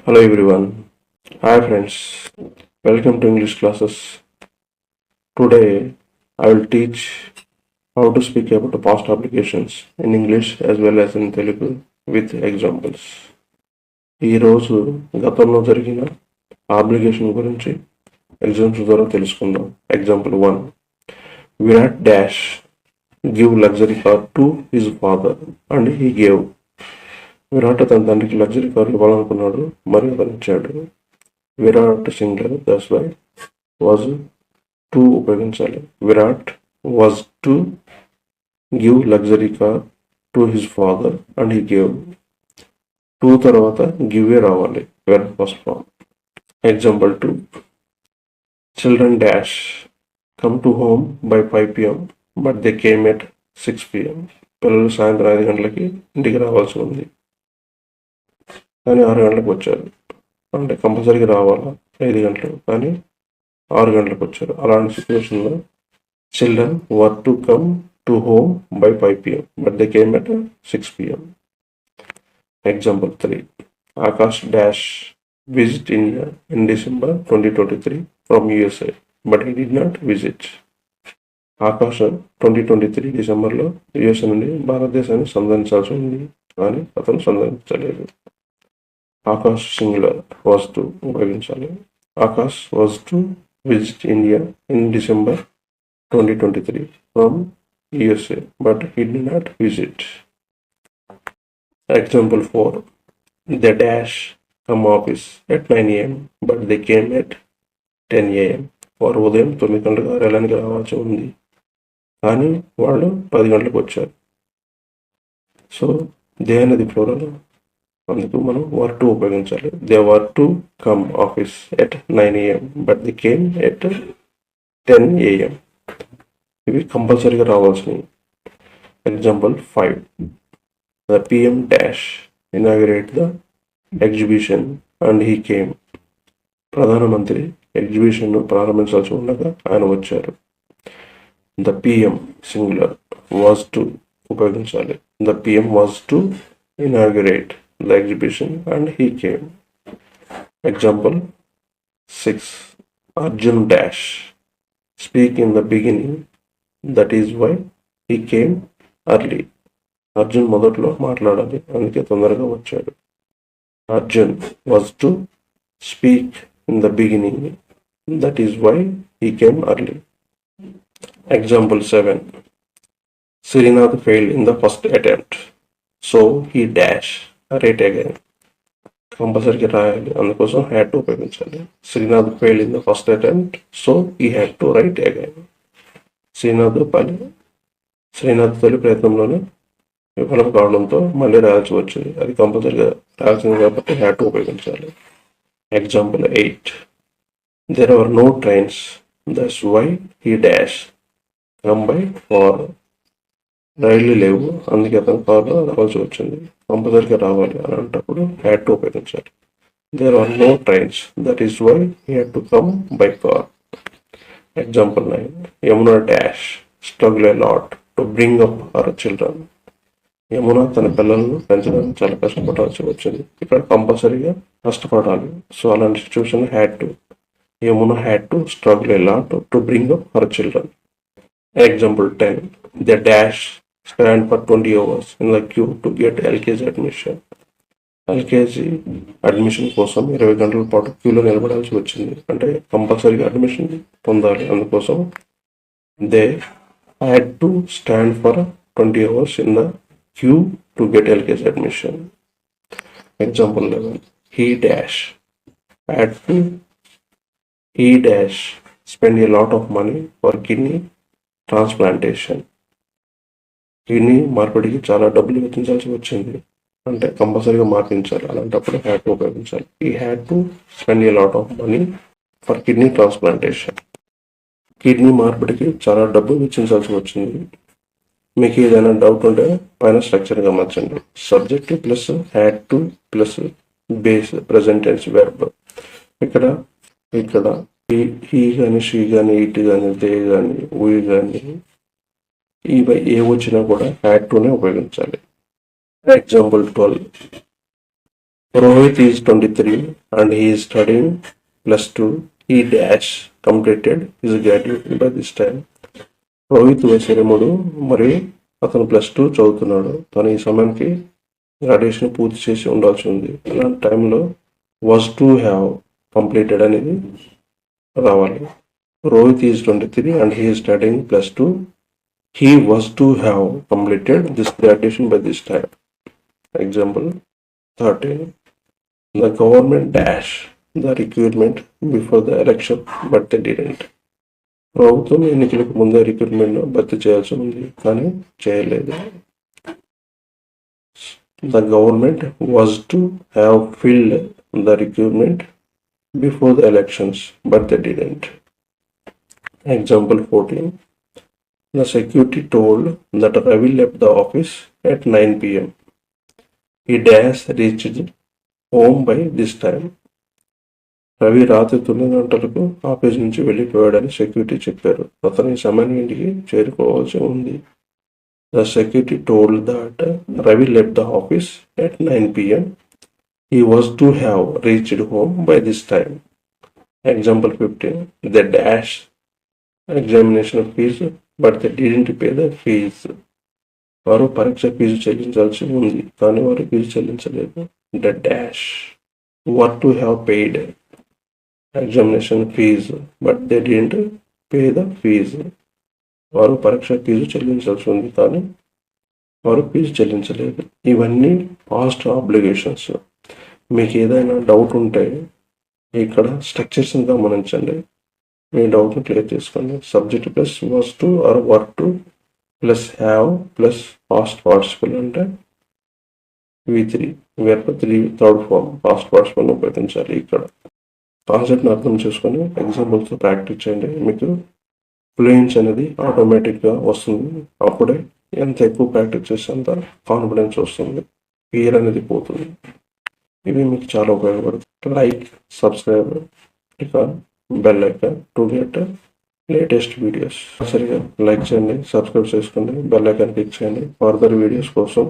Hello everyone. Hi friends. Welcome to English classes. Today I will teach how to speak about past applications in English as well as in Telugu with examples. ఈ రోజు గతంలో జరిగిన application గురించి exams ద్వారా తెలుసుకుందాం. Example 1. Virat dash give luxury car to his father and he gave. Virat తన తండ్రికి luxury car ఇవ్వాలనుకున్నాడు మరియు అతను ఇచ్చాడు. Virat singular, that's why was to ఉపయోగించాలి. Virat was to give luxury car to his father and he gave. To తర్వాత గివ్ రావాలి, verb first form. Example 2. Children dash come to home by 5 PM but they came at 6 PM. పిల్లలు సాయంత్రం 5 గంటలకి ఇంటికి రావాల్సి ఉంది కానీ 6 గంటలకు వచ్చారు. అంటే కంపల్సరీగా రావాలా 5 గంటలకు, కానీ 6 గంటలకు వచ్చారు. అలాంటి సిచ్యువేషన్లో children were to come to home by 5 PM but they came at 6 PM. Example 3. Akash dash visit India in December 2023 from USA but he did not visit. Akash 2023 డిసెంబర్లో USA నుండి భారతదేశాన్ని సందర్శించాల్సి ఉంది కానీ అతను సందర్శించలేదు. ఆకాష్ సింగులర్, వాజ్ టు ఉపయోగించాలి. Akash was to visit India in December 2023 from USA but he did not visit. Example 4. The dash come office at 9 AM but they came at 10 AM. వారు ఉదయం 9 గంటలకు కార్యాలయానికి రావాల్సి ఉంది కానీ వాళ్ళు 10 గంటలకు వచ్చారు. సో దే అనేది ఫ్లోరల్, అందుకు మనం వర్ టు ఉపయోగించాలి. They were to cum office at 9 AM but they came at 10 AM. ఇవి కంపల్సరీగా రావాల్సినవి. Example 5. The PM dash inaugurate the exhibition and he came. ప్రధానమంత్రి ఎగ్జిబిషన్ ప్రారంభించాల్సి ఉండగా ఆయన వచ్చారు. The PM singular, was to ఉపయోగించాలి. The PM was to inaugurate the exhibition and he came. Example 6. Arjun dash speak in the beginning, that is why he came early. Arjun మొదట్లో మాట్లాడాలి, అందుకే తొందరగా వచ్చాడు. Arjun was to speak in the beginning, that is why he came early. Example 7. Srinath failed in the first attempt so he dash write again. కంపల్సరీగా రాయాలి, అందుకోసం had to ఉపయోగించాలి. Srinath failed in the first attempt so he had to write again. శ్రీనాథ్ తొలి ప్రయత్నంలోనే విఫలం కావడంతో మళ్ళీ రాయాల్సి వచ్చింది, అది కంపల్సరీగా రాయాల్సింది కాబట్టి హ్యాడ్ టు ఉపయోగించాలి. Example 8. There are no trains that's why he dash come by car. రైళ్లు లేవు, అందుకే అతను కార్లో రావాల్సి వచ్చింది. కంపల్సరీగా రావాలి, అలాంటప్పుడు హ్యాడ్ టు ఉపయోగించాలి. There are no trains that is why he had to come by car. Example 9. Yamuna dash struggle a lot to bring up her children. Yamuna తన పిల్లలను పెంచడానికి చాలా కష్టపడాల్సి వచ్చింది. ఇక్కడ కంపల్సరీగా కష్టపడాలి, సో అలాంటి situation had to. Yamuna had to struggle a lot to bring up her children. Example 10. The dash stand for 20 hours in the queue to get LKG admission. LKG admission కోసం 20 గంటల పాటు క్యూలో నిలబడాల్సి వచ్చింది, అంటే కంపల్సరీగా అడ్మిషన్ పొందాలి, అందుకోసం they had to stand for 20 hours in the queue to get LKG admission. Example 11. He dash spend a lot of money for kidney transplantation. Kidney మార్పిడికి చాలా డబ్బులు వెచ్చించాల్సి వచ్చింది, అంటే కంపల్సరీగా మార్పించాలి, అలాంటప్పుడు హ్యాడ్ టు ఉపయోగించాలి. He had to spend a lot of money for kidney transplantation. Kidney మార్పిడికి చాలా డబ్బు వెచ్చించాల్సి వచ్చింది. మీకు ఏదైనా డౌట్ ఉంటే పైన స్ట్రక్చర్ గమనించండి. Subject plus had to plus base present tense verb. ఇక్కడ హీ కానీ, షీ కానీ, ఇట్ కానీ, దే కానీ, వీ కానీ, ఇవి ఏ వచ్చినా కూడా హ్యాడ్ టునే ఉపయోగించాలి. Example 12. Rohit is 23 and he is studying +2. He dash completed his graduation by this time. Rohit వయసు 23 మరియు అతను +2 చదువుతున్నాడు. తను ఈ సమయానికి గ్రాడ్యుయేషన్ పూర్తి చేసి ఉండాల్సి ఉంది. అలాంటి టైంలో వాజ్ టు హ్యావ్ కంప్లీటెడ్ అనేది రావాలి. Rohit is 23 and he is studying +2. He was to have completed this graduation by this time. Example 13. The government dash the requirement before the election but they didn't. ప్రభుత్వం ఎన్నికలకు ముందే recruitment భర్తీ చేయాల్సి ఉంది కానీ చేయలేదు. The government was to have filled the requirement before the elections but they didn't. Example 14. The security told that Ravi left the office at 9 p.m. He dash reached home by this time. Ravi రాత్రి 9 గంటలకు office నుంచి వెళ్ళిపోయాడని security చెప్పారు. అతను ఈ సమయానికి ఇంటికి చేరుకోవాల్సి ఉంది. The security told that Ravi left the office at 9 p.m. He was to have reached home by this time. Example 15. They dash examination fees but they didn't pay the fees. వారు పరీక్ష fee చెల్లించాల్సి ఉంది కానీ వారు fee చెల్లించలేదు. The dash were to have paid examination fees but they didn't pay the fees. వారు పరీక్ష fee చెల్లించాల్సి ఉంది కానీ వారు ఫీజు చెల్లించలేదు. ఇవన్నీ పాస్ట్ ఆబ్లిగేషన్స్. మీకు ఏదైనా డౌట్ ఉంటే ఇక్కడ స్ట్రక్చర్స్ని గమనించండి. మీ డౌట్ని క్లియర్ చేసుకోండి. Subject plus was to or were to plus have plus past participle అంటే V3 verb 3 third form past పార్టిసిపల్ని ఉపయోగించాలి. ఇక్కడ కాన్సెప్ట్ని అర్థం చేసుకొని ఎగ్జాంపుల్స్తో ప్రాక్టీస్ చేయండి. మీకు ఫ్లూయెన్సీ అనేది ఆటోమేటిక్గా వస్తుంది. అప్పుడే ఎంత ఎక్కువ ప్రాక్టీస్ చేస్తే అంత కాన్ఫిడెన్స్ వస్తుంది, ఫియర్ అనేది పోతుంది. ఇవి మీకు చాలా ఉపయోగపడుతుంది. లైక్, సబ్స్క్రైబ్, ఇక bell icon to get latest videos. సరిగా లైక్ చేయండి, సబ్స్క్రైబ్ చేసుకోండి, బెల్ ఐకాన్ క్లిక్ చేయండి ఫర్దర్ వీడియోస్ కోసం.